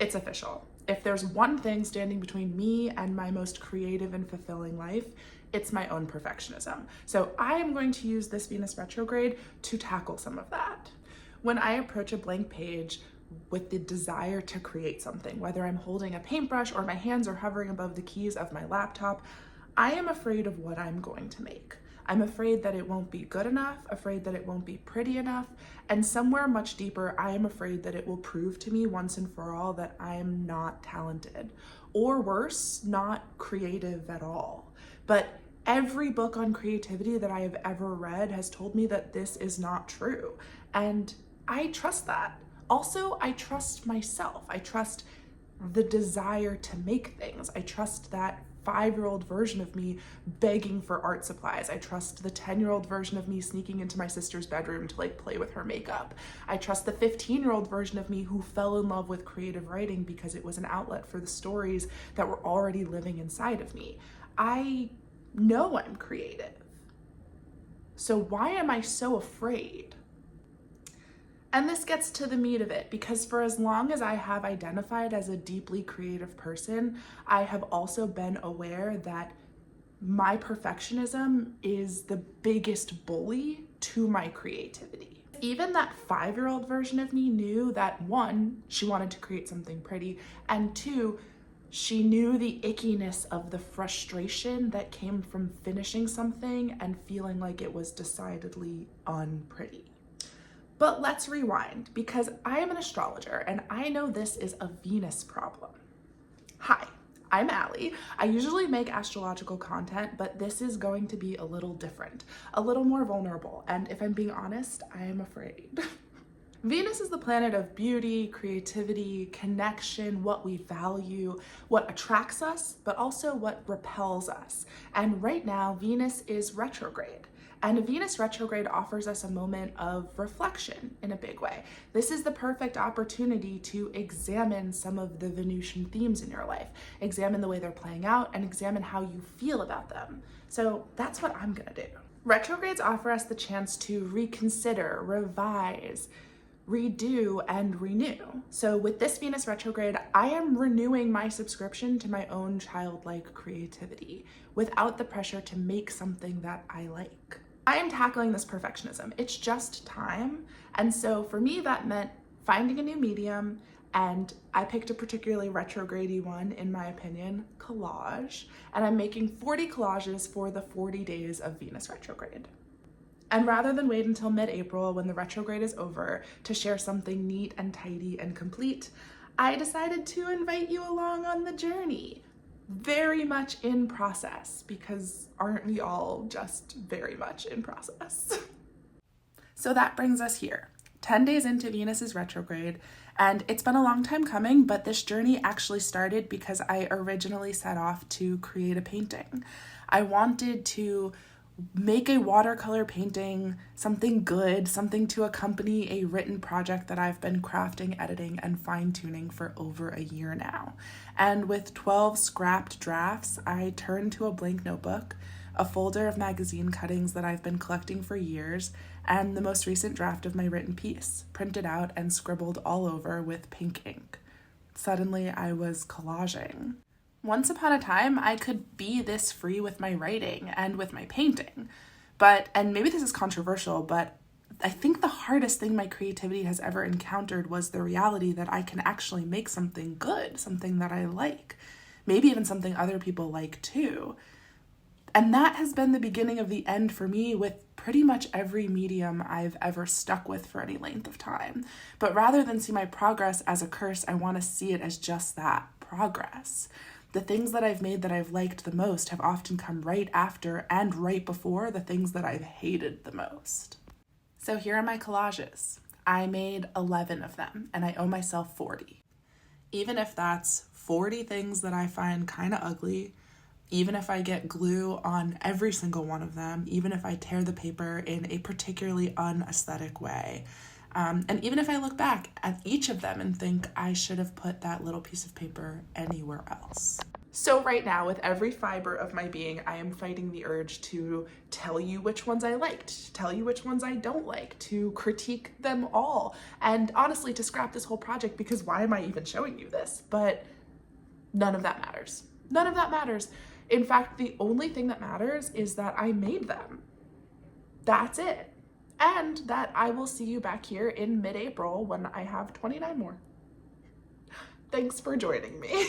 It's official. If there's one thing standing between me and my most creative and fulfilling life, it's my own perfectionism. So I am going to use this Venus retrograde to tackle some of that. When I approach a blank page with the desire to create something, whether I'm holding a paintbrush or my hands are hovering above the keys of my laptop, I am afraid of what I'm going to make. I'm afraid that it won't be good enough, afraid that it won't be pretty enough, and somewhere much deeper, I am afraid that it will prove to me once and for all that I am not talented, or worse, not creative at all. But every book on creativity that I have ever read has told me that this is not true, and I trust that. Also, I trust myself. I trust the desire to make things. I trust that 5-year-old version of me begging for art supplies. I trust the 10-year-old version of me sneaking into my sister's bedroom to play with her makeup. I trust the 15-year-old version of me who fell in love with creative writing because it was an outlet for the stories that were already living inside of me. I know I'm creative. So why am I so afraid? And this gets to the meat of it, because for as long as I have identified as a deeply creative person, I have also been aware that my perfectionism is the biggest bully to my creativity. Even that 5-year-old version of me knew that 1, she wanted to create something pretty, and 2, she knew the ickiness of the frustration that came from finishing something and feeling like it was decidedly unpretty. But let's rewind, because I am an astrologer and I know this is a Venus problem. Hi, I'm Allie. I usually make astrological content, but this is going to be a little different, a little more vulnerable, and if I'm being honest, I am afraid. Venus is the planet of beauty, creativity, connection, what we value, what attracts us, but also what repels us. And right now, Venus is retrograde. And a Venus retrograde offers us a moment of reflection in a big way. This is the perfect opportunity to examine some of the Venusian themes in your life, examine the way they're playing out, and examine how you feel about them. So that's what I'm gonna do. Retrogrades offer us the chance to reconsider, revise, redo, and renew. So with this Venus retrograde, I am renewing my subscription to my own childlike creativity without the pressure to make something that I like. I am tackling this perfectionism. It's just time. And so for me, that meant finding a new medium, and I picked a particularly retrograde-y one, in my opinion, collage. And I'm making 40 collages for the 40 days of Venus retrograde. And rather than wait until mid-April when the retrograde is over to share something neat and tidy and complete, I decided to invite you along on the journey. Very much in process, because aren't we all just very much in process? So that brings us here, 10 days into Venus's retrograde, and it's been a long time coming, but this journey actually started because I originally set off to create a painting. I wanted to make a watercolor painting, something good, something to accompany a written project that I've been crafting, editing, and fine-tuning for over a year now. And with 12 scrapped drafts, I turned to a blank notebook, a folder of magazine cuttings that I've been collecting for years, and the most recent draft of my written piece, printed out and scribbled all over with pink ink. Suddenly, I was collaging. Once upon a time, I could be this free with my writing and with my painting. And maybe this is controversial, but I think the hardest thing my creativity has ever encountered was the reality that I can actually make something good, something that I like, maybe even something other people like too. And that has been the beginning of the end for me with pretty much every medium I've ever stuck with for any length of time. But rather than see my progress as a curse, I want to see it as just that, progress. The things that I've made that I've liked the most have often come right after and right before the things that I've hated the most. So here are my collages. I made 11 of them, and I owe myself 40. Even if that's 40 things that I find kind of ugly, even if I get glue on every single one of them, even if I tear the paper in a particularly unaesthetic way, and even if I look back at each of them and think I should have put that little piece of paper anywhere else. So right now, with every fiber of my being, I am fighting the urge to tell you which ones I liked, to tell you which ones I don't like, to critique them all, and honestly, to scrap this whole project, because why am I even showing you this? But none of that matters. None of that matters. In fact, the only thing that matters is that I made them. That's it. And that I will see you back here in mid-April when I have 29 more. Thanks for joining me.